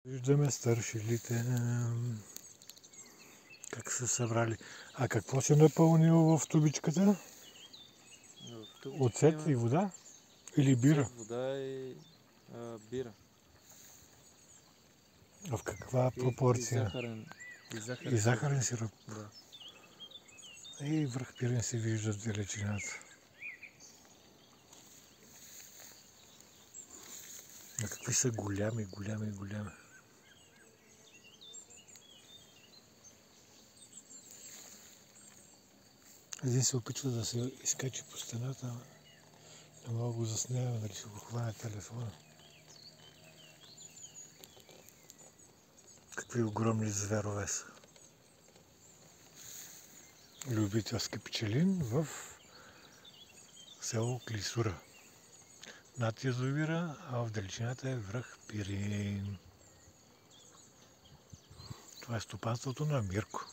Виждаме старшилите, как са събрали. А какво се напълнило в тубичката? Оцет и вода? Или бира? Оцет, вода и бира. А в каква пропорция? И захарен сироп? Да. И връх Пирин се вижда в далечината. А какви са голями. Един се опитва да се изкачи по стената, не мога го заснема, нали ще го хване телефона. Какви огромни зверове са. Любителски пчелин в село Клисура. Над язовира, а в далечината е връх Пирин. Това е стопанството на Мирко.